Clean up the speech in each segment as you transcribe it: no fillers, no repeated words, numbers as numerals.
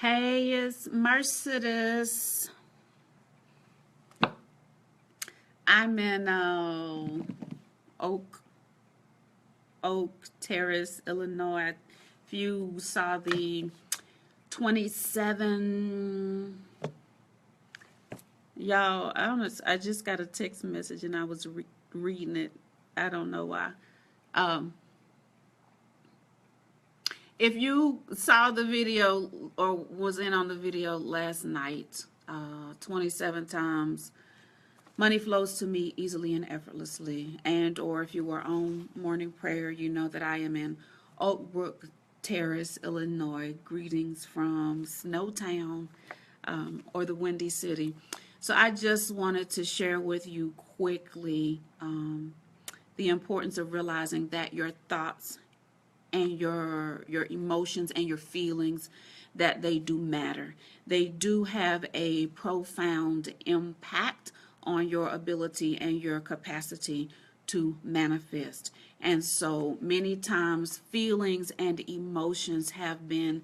Hey, it's Mercedes. I'm in Oak Terrace, Illinois. If you saw the 27, y'all, I just got a text message and I was reading it. I don't know why. Um, if you saw the video or was in on the video last night, 27 times money flows to me easily and effortlessly. And or if you were on morning prayer, you know that I am in Oak Brook Terrace, Illinois. Greetings from Snowtown, or the Windy City. So I just wanted to share with you quickly the importance of realizing that your thoughts and your emotions and your feelings, that they do matter. They do have a profound impact on your ability and your capacity to manifest. And so many times feelings and emotions have been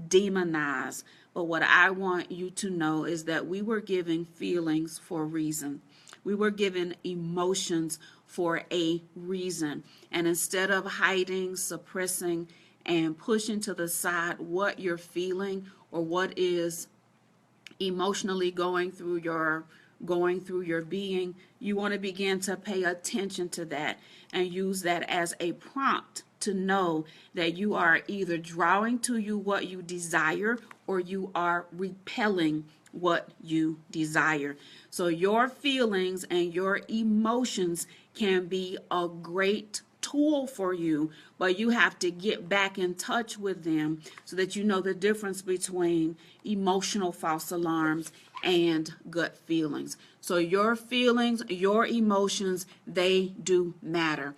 demonized. But what I want you to know is that we were given feelings for a reason. We were given emotions for a reason. And instead of hiding, suppressing, and pushing to the side what you're feeling or what is emotionally going through your being, you want to begin to pay attention to that and use that as a prompt to know that you are either drawing to you what you desire or you are repelling what you desire. So your feelings and your emotions can be a great tool for you, but you have to get back in touch with them so that you know the difference between emotional false alarms and gut feelings. So your feelings, your emotions, they do matter.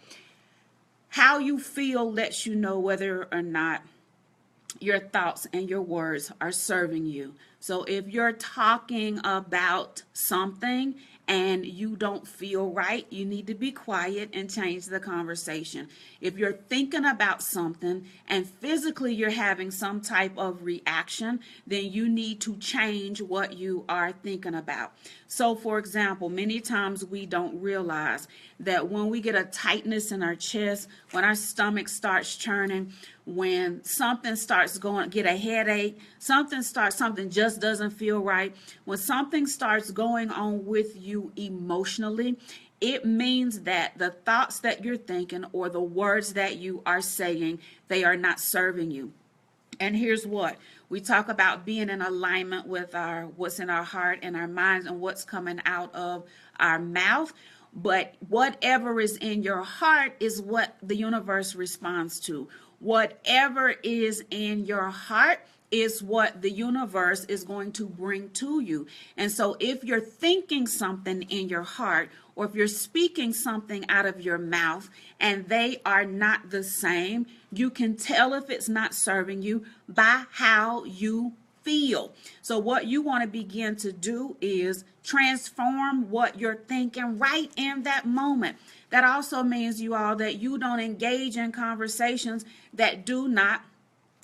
How you feel lets you know whether or not your thoughts and your words are serving you. So if you're talking about something and you don't feel right, you need to be quiet and change the conversation. If you're thinking about something and physically you're having some type of reaction, then you need to change what you are thinking about. So for example, many times we don't realize that when we get a tightness in our chest, when our stomach starts churning, when something starts going, get a headache, something just doesn't feel right. When something starts going on with you emotionally, it means that the thoughts that you're thinking or the words that you are saying, they are not serving you. And here's what we talk about: being in alignment with what's in our heart and our minds and what's coming out of our mouth. But whatever is in your heart is what the universe responds to. Whatever is in your heart is what the universe is going to bring to you. And so if you're thinking something in your heart, or if you're speaking something out of your mouth and they are not the same, you can tell if it's not serving you by how you feel. So what you want to begin to do is transform what you're thinking right in that moment. That also means, you all, that you don't engage in conversations that do not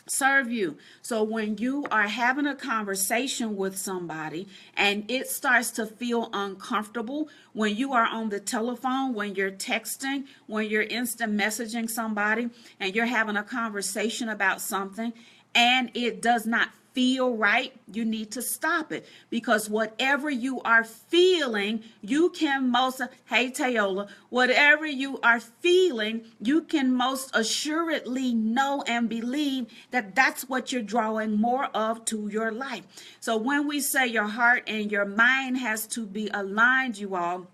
serve you. So when you are having a conversation with somebody and it starts to feel uncomfortable, when you are on the telephone, when you're texting, when you're instant messaging somebody and you're having a conversation about something and it does not feel right, you need to stop it, because whatever you are feeling, you can most, hey Tayola, whatever you are feeling, you can most assuredly know and believe that that's what you're drawing more of to your life. So when we say your heart and your mind has to be aligned, you all,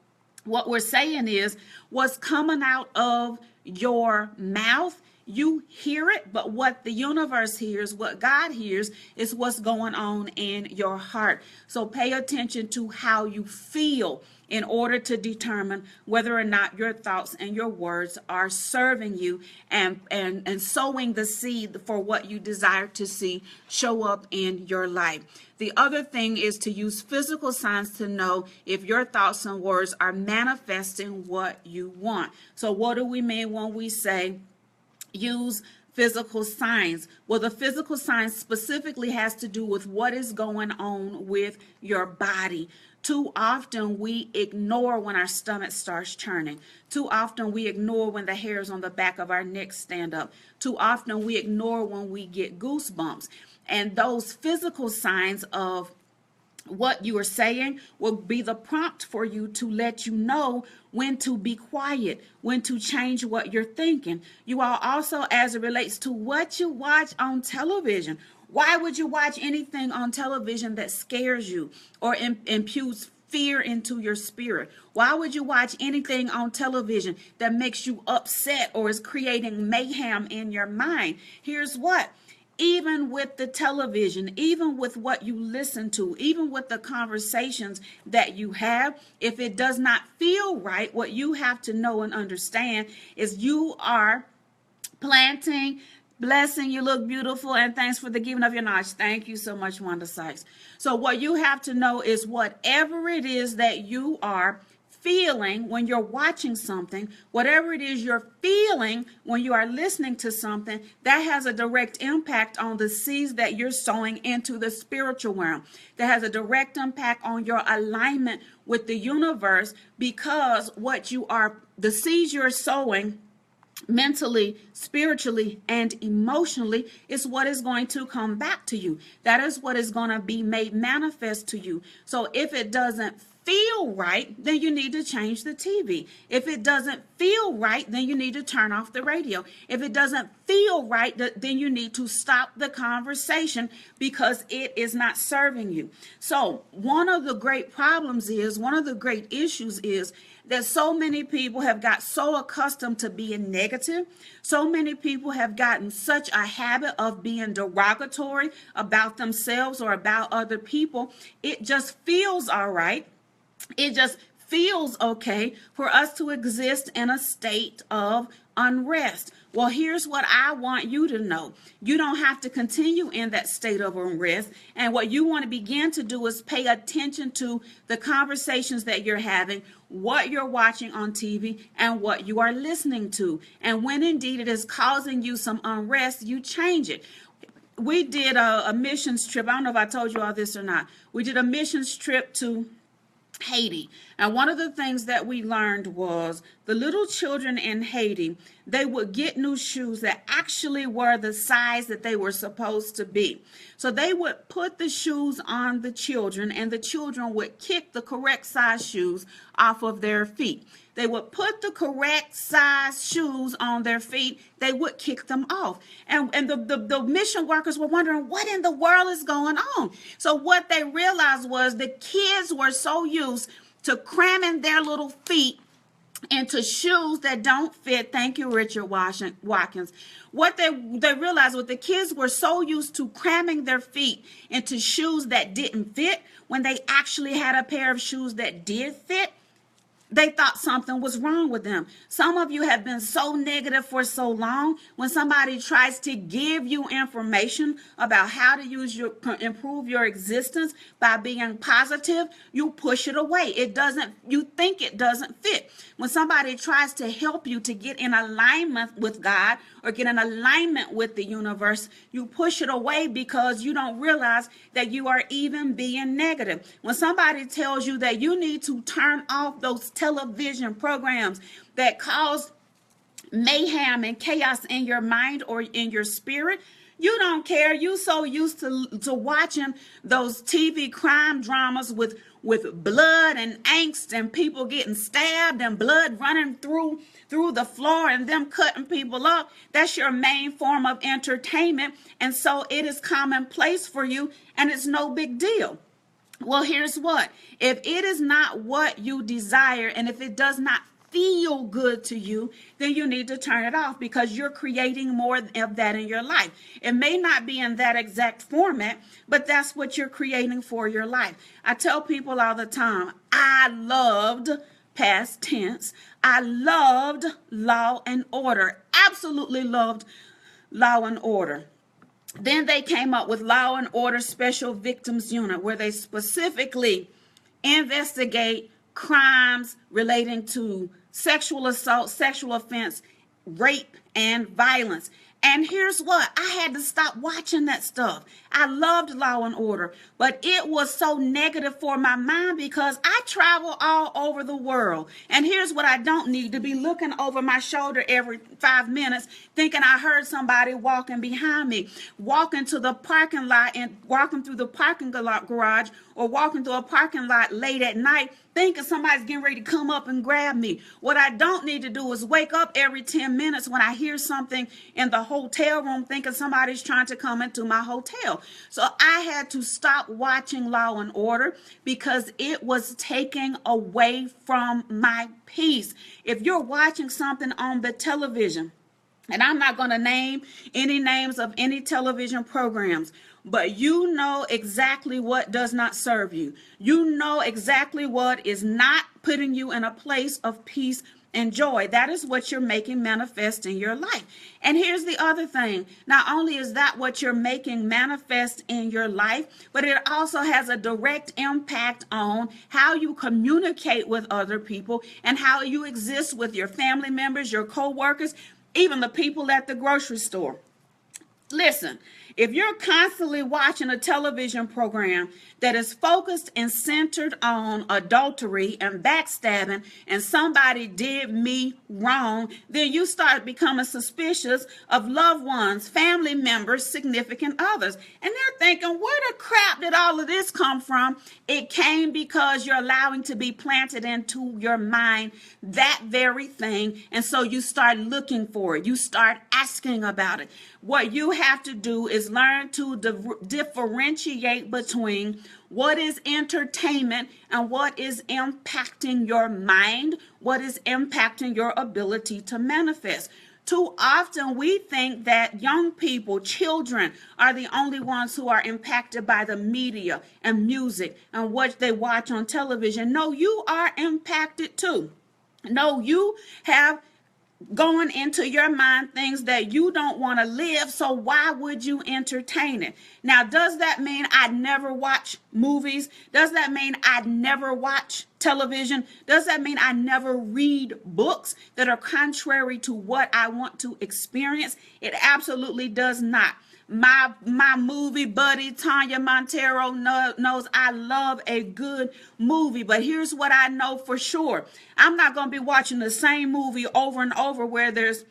what we're saying is what's coming out of your mouth, you hear it, but what the universe hears, what God hears, is what's going on in your heart. So pay attention to how you feel in order to determine whether or not your thoughts and your words are serving you and sowing the seed for what you desire to see show up in your life. The other thing is to use physical signs to know if your thoughts and words are manifesting what you want. So what do we mean when we say use physical signs. Well, the physical signs specifically has to do with what is going on with your body. Too often we ignore when our stomach starts churning. Too often we ignore when the hairs on the back of our neck stand up. Too often we ignore when we get goosebumps. And those physical signs of what you are saying will be the prompt for you to let you know when to be quiet, when to change what you're thinking. You all also, as it relates to what you watch on television, why would you watch anything on television that scares you or imputes fear into your spirit? Why would you watch anything on television that makes you upset or is creating mayhem in your mind? Here's what. Even with the television, even with what you listen to, even with the conversations that you have, if it does not feel right, what you have to know and understand is you are planting blessing. You look beautiful, and thanks for the giving of your knowledge. Thank you so much, Wanda Sykes. So what you have to know is whatever it is that you are feeling when you're watching something, whatever it is you're feeling when you are listening to something, that has a direct impact on the seeds that you're sowing into the spiritual realm. That has a direct impact on your alignment with the universe, because the seeds you're sowing mentally, spiritually, and emotionally is what is going to come back to you. That is what is going to be made manifest to you. So if it doesn't feel right, then you need to change the TV. If it doesn't feel right, then you need to turn off the radio. If it doesn't feel right, then you need to stop the conversation because it is not serving you. So one of the great issues is that so many people have got so accustomed to being negative. So many people have gotten such a habit of being derogatory about themselves or about other people. It just feels all right. It just feels okay for us to exist in a state of unrest. Well, here's what I want you to know. You don't have to continue in that state of unrest. And what you want to begin to do is pay attention to the conversations that you're having, what you're watching on TV, and what you are listening to. And when indeed it is causing you some unrest, you change it. We did a missions trip. I don't know if I told you all this or not. We did a missions trip to Haiti. And one of the things that we learned was the little children in Haiti, they would get new shoes that actually were the size that they were supposed to be. So they would put the shoes on the children, and the children would kick the correct size shoes off of their feet. They would put the correct size shoes on their feet. They would kick them off. And the mission workers were wondering what in the world is going on. So what they realized was the kids were so used to cramming their little feet into shoes that don't fit. Thank you, Richard Watkins. What they realized was the kids were so used to cramming their feet into shoes that didn't fit, when they actually had a pair of shoes that did fit, they thought something was wrong with them. Some of you have been so negative for so long. When somebody tries to give you information about how to improve your existence by being positive, you push it away. You think it doesn't fit. When somebody tries to help you to get in alignment with God or get in alignment with the universe, you push it away because you don't realize that you are even being negative. When somebody tells you that you need to turn off those television programs that cause mayhem and chaos in your mind or in your spirit, you don't care. You so used to watching those TV crime dramas with blood and angst and people getting stabbed and blood running through the floor and them cutting people up. That's your main form of entertainment. And so it is commonplace for you, and it's no big deal. Well, here's what. If it is not what you desire, and if it does not feel good to you, then you need to turn it off, because you're creating more of that in your life. It may not be in that exact format, but that's what you're creating for your life. I tell people all the time, I loved, past tense, I loved Law and Order. Absolutely loved Law and Order. Then they came up with Law and Order Special Victims Unit, where they specifically investigate crimes relating to sexual assault, sexual offense, rape, and violence. And here's what, I had to stop watching that stuff. I loved Law and Order, but it was so negative for my mind because I travel all over the world. And here's what I don't need to be looking over my shoulder every 5 minutes, thinking I heard somebody walking behind me, walking to the parking lot and walking through the parking garage, or walking through a parking lot late at night, thinking somebody's getting ready to come up and grab me. What I don't need to do is wake up every 10 minutes when I hear something in the hotel room, thinking somebody's trying to come into my hotel. So I had to stop watching Law and Order because it was taking away from my peace. If you're watching something on the television, and I'm not going to name any names of any television programs, but you know exactly what does not serve you. You know exactly what is not putting you in a place of peace and joy. That is what you're making manifest in your life. And here's the other thing. Not only is that what you're making manifest in your life, but it also has a direct impact on how you communicate with other people and how you exist with your family members, your co-workers, even the people at the grocery store. Listen, if you're constantly watching a television program that is focused and centered on adultery and backstabbing and somebody did me wrong, then you start becoming suspicious of loved ones, family members, significant others. And they're thinking, where the crap did all of this come from? It came because you're allowing to be planted into your mind that very thing. And so you start looking for it. You start asking about it. What you have to do is learn to differentiate between what is entertainment and what is impacting your mind, what is impacting your ability to manifest. Too often we think that young people, children, are the only ones who are impacted by the media and music and what they watch on television. No, you are impacted too. No, you have going into your mind things that you don't want to live, so why would you entertain it? Now, does that mean I never watch movies? Does that mean I never watch television? Does that mean I never read books that are contrary to what I want to experience? It absolutely does not. My movie buddy Tanya Montero knows I love a good movie, but here's what I know for sure. I'm not going to be watching the same movie over and over where there's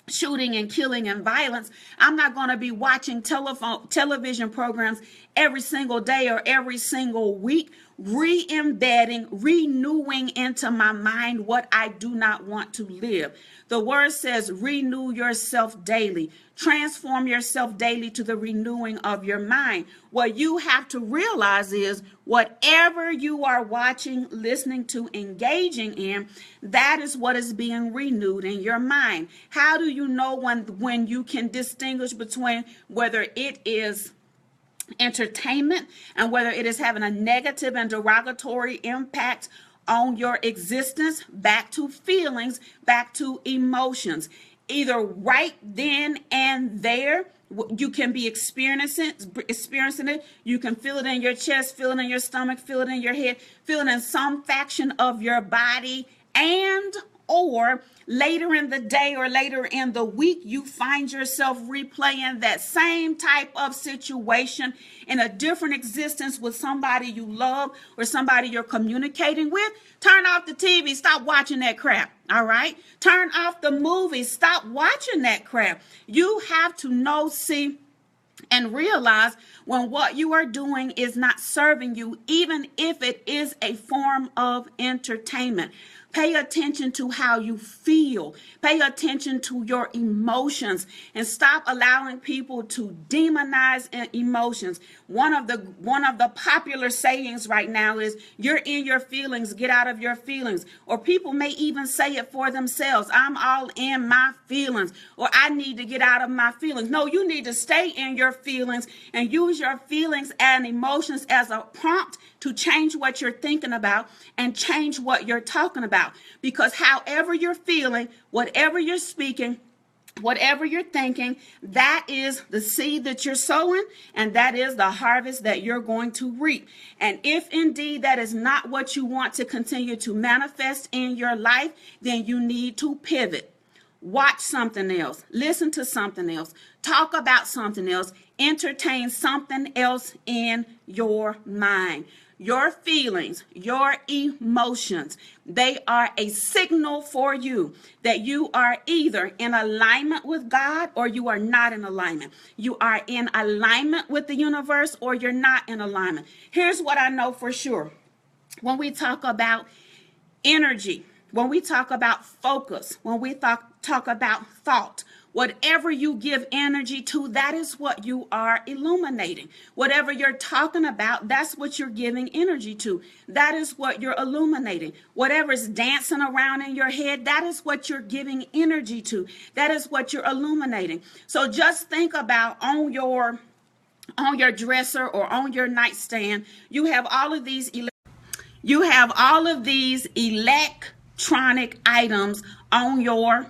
shooting and killing and violence. I'm not going to be watching television programs every single day or every single week, re-embedding, renewing into my mind what I do not want to live. The word says renew yourself daily. Transform yourself daily to the renewing of your mind. What you have to realize is whatever you are watching, listening to, engaging in, that is what is being renewed in your mind. How do you know when you can distinguish between whether it is entertainment and whether it is having a negative and derogatory impact on your existence? Back to feelings, back to emotions. Either right then and there, you can be experiencing it. You can feel it in your chest, feel it in your stomach, feel it in your head, feel it in some faction of your body, and or later in the day or later in the week, you find yourself replaying that same type of situation in a different existence with somebody you love or somebody you're communicating with. Turn off the TV. Stop watching that crap. All right? Turn off the movies. Stop watching that crap. You have to know, see, and realize when what you are doing is not serving you, even if it is a form of entertainment. Pay attention to how you feel. Pay attention to your emotions and stop allowing people to demonize emotions. One of the popular sayings right now is you're in your feelings, get out of your feelings. Or people may even say it for themselves. I'm all in my feelings, or I need to get out of my feelings. No, you need to stay in your feelings and use your feelings and emotions as a prompt to change what you're thinking about and change what you're talking about. Because however you're feeling, whatever you're speaking, whatever you're thinking, that is the seed that you're sowing, and that is the harvest that you're going to reap. And if indeed that is not what you want to continue to manifest in your life, then you need to pivot. watch something else, listen to something else, talk about something else, entertain something else in your mind. Your feelings, your emotions, they are a signal for you that you are either in alignment with God or you are not in alignment. You are in alignment with the universe or you're not in alignment. Here's what I know for sure. When we talk about energy, when we talk about focus, when we talk about thought, whatever you give energy to, that is what you are illuminating. Whatever you're talking about, that's what you're giving energy to. That is what you're illuminating. Whatever's dancing around in your head, that is what you're giving energy to. That is what you're illuminating. So just think about on your dresser or on your nightstand, you have all of these electronic items on your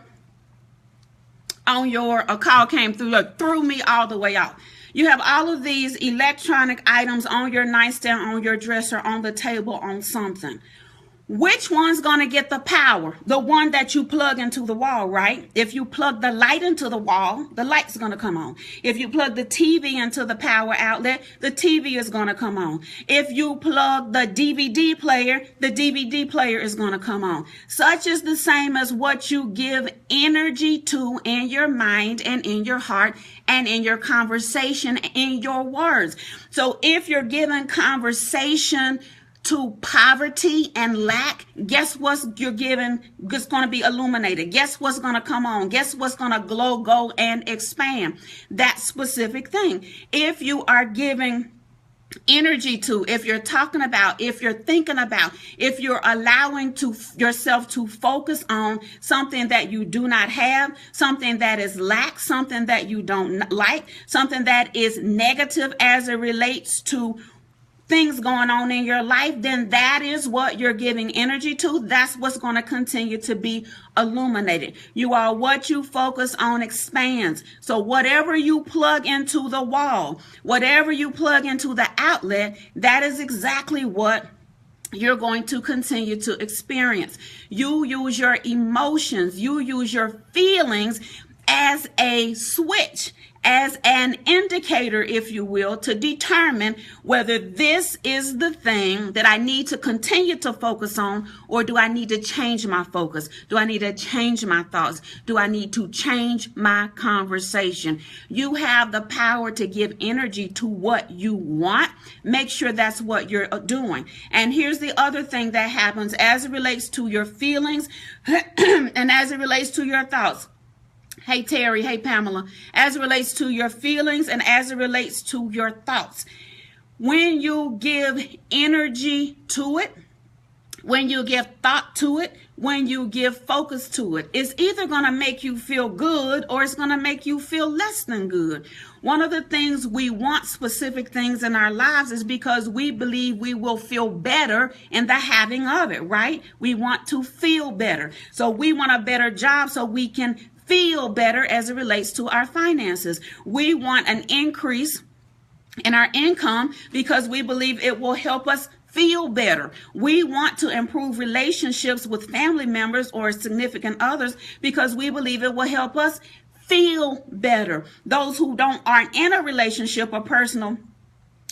a call came through, threw me all the way out. You have all of these electronic items on your nightstand, on your dresser, on the table, on something. Which one's going to get the power? The one that you plug into the wall, right? If you plug the light into the wall, the light's going to come on. If you plug the TV into the power outlet, the TV is going to come on. If you plug the DVD player, the DVD player is going to come on. Such is the same as what you give energy to in your mind and in your heart and in your conversation, in your words. So if you're giving conversation to poverty and lack, guess what you're giving? It's going to be illuminated. Guess what's going to come on? Guess what's going to glow, go, and expand? That specific thing. If you are giving energy to, if you're talking about, if you're thinking about, if you're allowing yourself to focus on something that you do not have, something that is lack, something that you don't like, something that is negative as it relates to things going on in your life, then that is what you're giving energy to. That's what's going to continue to be illuminated. You are what you focus on expands. So whatever you plug into the wall, whatever you plug into the outlet, that is exactly what you're going to continue to experience. You use your emotions, you use your feelings as a switch, as an indicator, if you will, to determine whether this is the thing that I need to continue to focus on, or do I need to change my focus? Do I need to change my thoughts? Do I need to change my conversation? You have the power to give energy to what you want. Make sure that's what you're doing. And here's the other thing that happens as it relates to your feelings and as it relates to your thoughts. Hey, Terry. Hey, Pamela. As it relates to your feelings and as it relates to your thoughts, when you give energy to it, when you give thought to it, when you give focus to it, it's either going to make you feel good or it's going to make you feel less than good. One of the things we want specific things in our lives is because we believe we will feel better in the having of it, right? We want to feel better. So we want a better job so we can feel better as it relates to our finances. We want an increase in our income because we believe it will help us feel better. We want to improve relationships with family members or significant others because we believe it will help us feel better. Those who aren't in a relationship or personal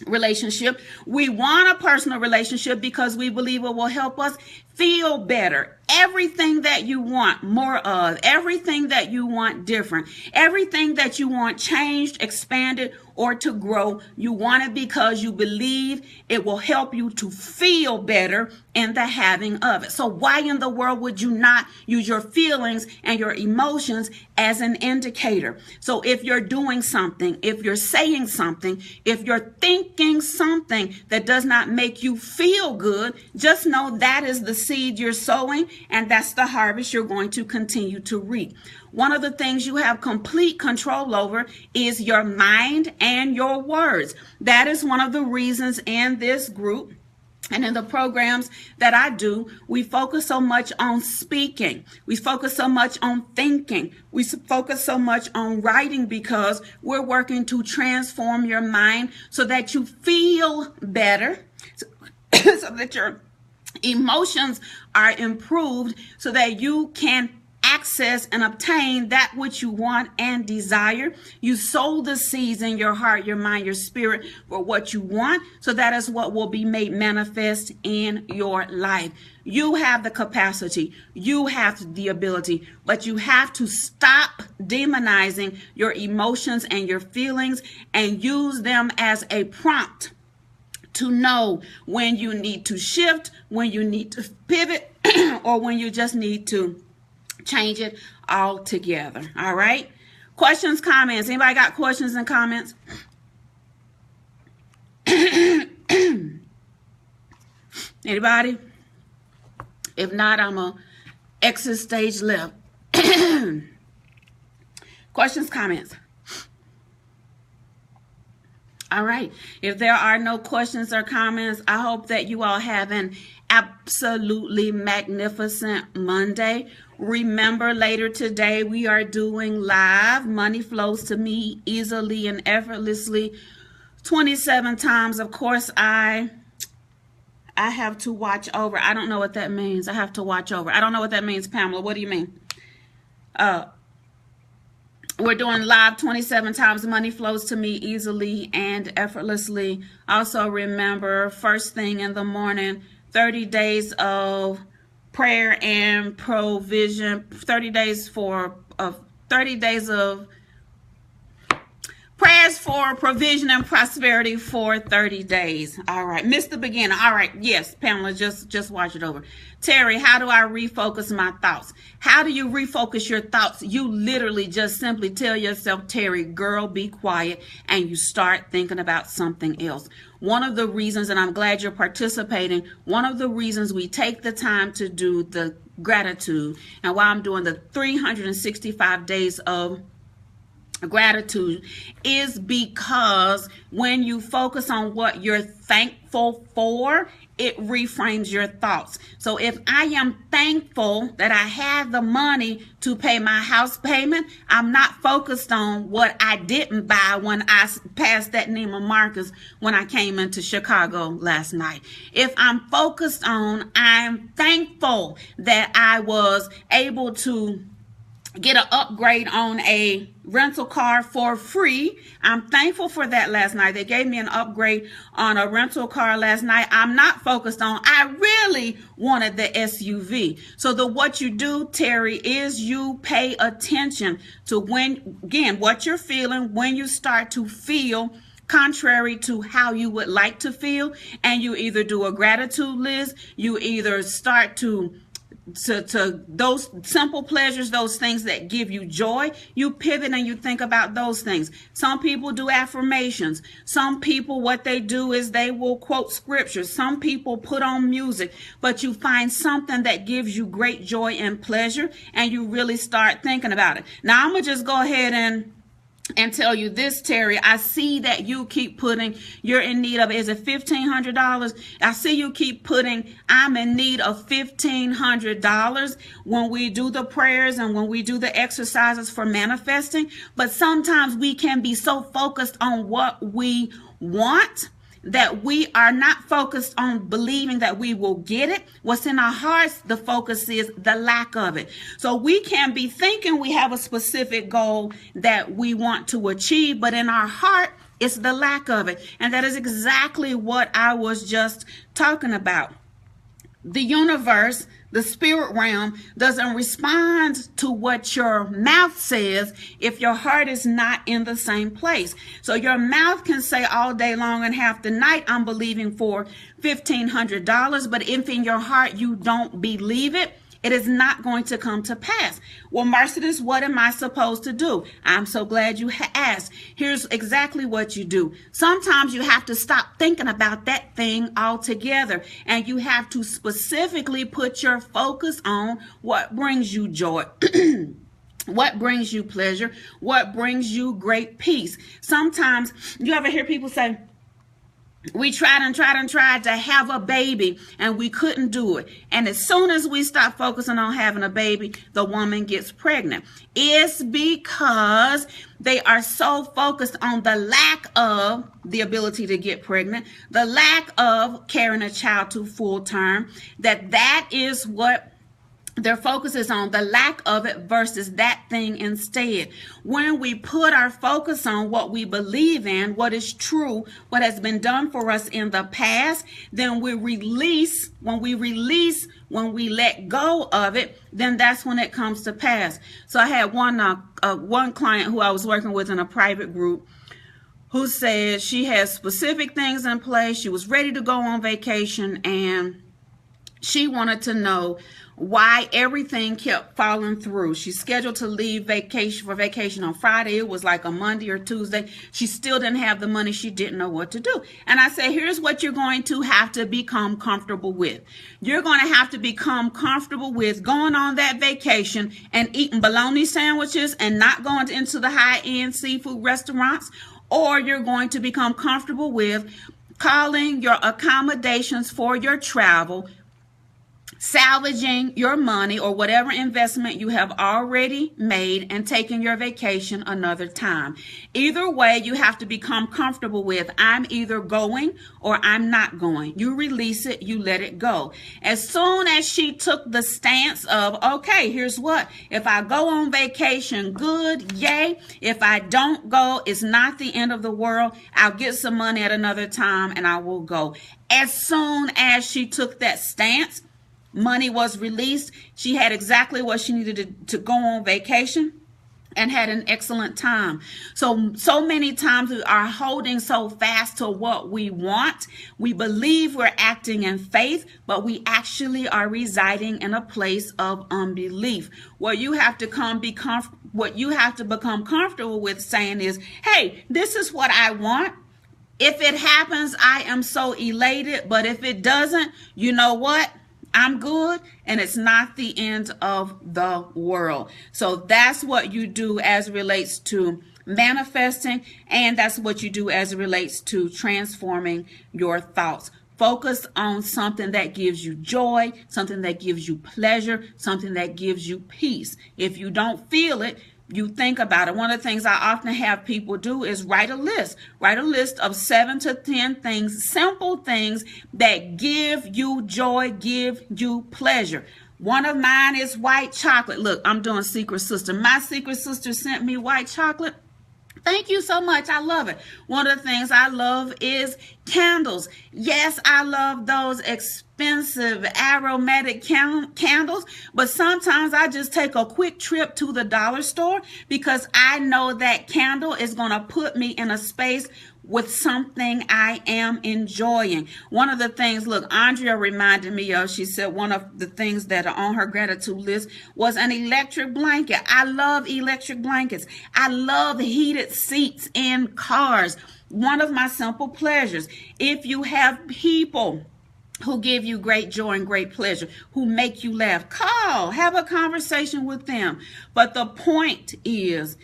relationship, we want a personal relationship because we believe it will help us feel better. Everything that you want more of, everything that you want different, everything that you want changed, expanded, or to grow, you want it because you believe it will help you to feel better in the having of it. So why in the world would you not use your feelings and your emotions as an indicator? So if you're doing something, if you're saying something, if you're thinking something that does not make you feel good, just know that is the seed you're sowing, and that's the harvest you're going to continue to reap. One of the things you have complete control over is your mind and your words. That is one of the reasons in this group and in the programs that I do, we focus so much on speaking. We focus so much on thinking. We focus so much on writing because we're working to transform your mind so that you feel better, so that your emotions are improved, so that you can access and obtain that which you want and desire. You sow the seeds in your heart, your mind, your spirit for what you want. So that is what will be made manifest in your life. You have the capacity, you have the ability, but you have to stop demonizing your emotions and your feelings and use them as a prompt to know when you need to shift, when you need to pivot, or when you just need to change it altogether. All right? Questions, comments? Anybody got questions and comments? Anybody? If not, I'm going to exit stage left. Questions, comments? All right. If there are no questions or comments, I hope that you all have an absolutely magnificent Monday. Remember, later today, we are doing live Money Flows to Me Easily and Effortlessly 27 times. Of course, I have to watch over. I don't know what that means. I have to watch over. I don't know what that means, Pamela. What do you mean? We're doing live 27 times. Money flows to me easily and effortlessly. Also remember, first thing in the morning, 30 days of prayer and provision. 30 days of prayers for provision and prosperity for 30 days. All right. Mr. Beginner. All right. Yes, Pamela, just watch it over. Terry, how do I refocus my thoughts? How do you refocus your thoughts? You literally just simply tell yourself, Terry, girl, be quiet, and you start thinking about something else. One of the reasons, and I'm glad you're participating, one of the reasons we take the time to do the gratitude, and why I'm doing the 365 days of gratitude, is because when you focus on what you're thankful for, it reframes your thoughts. So if I am thankful that I have the money to pay my house payment, I'm not focused on what I didn't buy when I passed that Neiman Marcus when I came into Chicago last night. If I'm focused on, I'm thankful that I was able to get an upgrade on a rental car for free. I'm thankful for that last night. They gave me an upgrade on a rental car last night. I'm not focused on, I really wanted the SUV. So what you do, Terry, is you pay attention to what you're feeling, when you start to feel contrary to how you would like to feel, and you either do a gratitude list, you either start to those simple pleasures, those things that give you joy, you pivot and you think about those things. Some people do affirmations. Some people, what they do is they will quote scriptures. Some people put on music, but you find something that gives you great joy and pleasure, and you really start thinking about it. Now, I'm going to just go ahead and tell you this, Terry. I see that you keep putting, you're in need of, is it $1,500? I see you keep putting, I'm in need of $1,500 when we do the prayers and when we do the exercises for manifesting. But sometimes we can be so focused on what we want that we are not focused on believing that we will get it. What's in our hearts, the focus is the lack of it. So we can be thinking we have a specific goal that we want to achieve, but in our heart, it's the lack of it. And that is exactly what I was just talking about. The universe, the spirit realm, doesn't respond to what your mouth says if your heart is not in the same place. So your mouth can say all day long and half the night, I'm believing for $1,500. But if in your heart you don't believe it, it is not going to come to pass. Well, Mercedes, what am I supposed to do? I'm so glad you asked. Here's exactly what you do. Sometimes you have to stop thinking about that thing altogether, and you have to specifically put your focus on what brings you joy. What brings you pleasure? What brings you great peace? Sometimes you ever hear people say, we tried to have a baby and we couldn't do it. And as soon as we stop focusing on having a baby, the woman gets pregnant. It's because they are so focused on the lack of the ability to get pregnant, the lack of carrying a child to full term, that is what Their focus is on the lack of it versus that thing instead. When we put our focus on what we believe in, what is true, what has been done for us in the past, then we release. When we let go of it, then that's when it comes to pass. So I had one client who I was working with in a private group who said she has specific things in place. She was ready to go on vacation, and she wanted to know why everything kept falling through. She's scheduled to leave for vacation on Friday. It was like a Monday or Tuesday. She still didn't have the money. She didn't know what to do. And I said, here's what you're going to have to become comfortable with. You're going to have to become comfortable with going on that vacation and eating bologna sandwiches and not going into the high-end seafood restaurants, or you're going to become comfortable with calling your accommodations for your travel, salvaging your money or whatever investment you have already made, and taking your vacation another time. Either way, you have to become comfortable with, I'm either going or I'm not going. You release it, you let it go. As soon as she took the stance of, okay, here's what, if I go on vacation, good, yay. If I don't go, it's not the end of the world. I'll get some money at another time and I will go. As soon as she took that stance, money was released. She had exactly what she needed to go on vacation and had an excellent time. So many times we are holding so fast to what we want. We believe we're acting in faith, but we actually are residing in a place of unbelief. What you have to become comfortable with saying is, hey, this is what I want. If it happens, I am so elated. But if it doesn't, you know what? I'm good, and it's not the end of the world. So that's what you do as it relates to manifesting, and that's what you do as it relates to transforming your thoughts. Focus on something that gives you joy, something that gives you pleasure, something that gives you peace. If you don't feel it, you think about it. One of the things I often have people do is write a list. Write a list of 7 to 10 things, simple things that give you joy, give you pleasure. One of mine is white chocolate. Look, I'm doing Secret Sister. My Secret Sister sent me white chocolate. Thank you so much. I love it. One of the things I love is candles. Yes, I love those expensive aromatic candles, but sometimes I just take a quick trip to the dollar store because I know that candle is going to put me in a space with something I am enjoying. One of the things, look, Andrea reminded me of, she said one of the things that are on her gratitude list was an electric blanket. I love electric blankets. I love heated seats in cars. One of my simple pleasures. If you have people who give you great joy and great pleasure, who make you laugh, call, have a conversation with them. But the point is,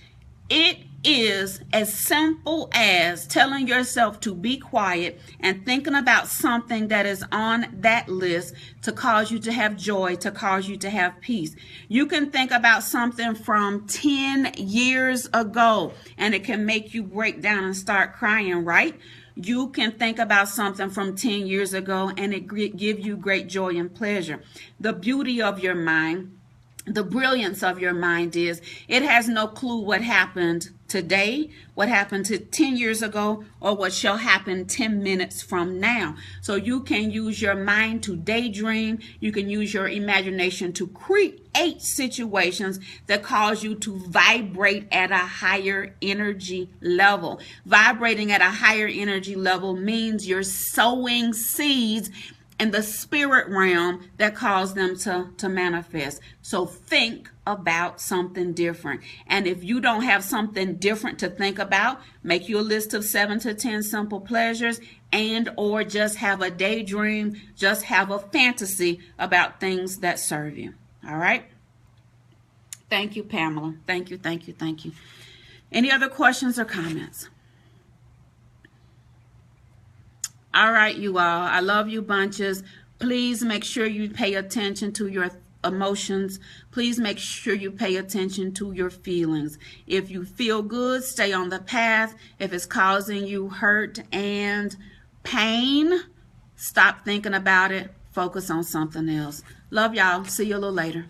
it is as simple as telling yourself to be quiet and thinking about something that is on that list to cause you to have joy, to cause you to have peace. You can think about something from 10 years ago and it can make you break down and start crying, right? You can think about something from 10 years ago and it give you great joy and pleasure. The beauty of your mind, the brilliance of your mind is it has no clue what happened today, what happened 10 years ago, or what shall happen 10 minutes from now. So you can use your mind to daydream. You can use your imagination to create situations that cause you to vibrate at a higher energy level. Vibrating at a higher energy level means you're sowing seeds in the spirit realm that cause them to manifest. So think about something different. And if you don't have something different to think about, make you a list of 7 to 10 simple pleasures, and or just have a daydream, just have a fantasy about things that serve you. All right? Thank you, Pamela. Thank you, thank you, thank you. Any other questions or comments? All right, you all. I love you bunches. Please make sure you pay attention to your emotions. Please make sure you pay attention to your feelings. If you feel good, stay on the path. If it's causing you hurt and pain, stop thinking about it. Focus on something else. Love y'all. See you a little later.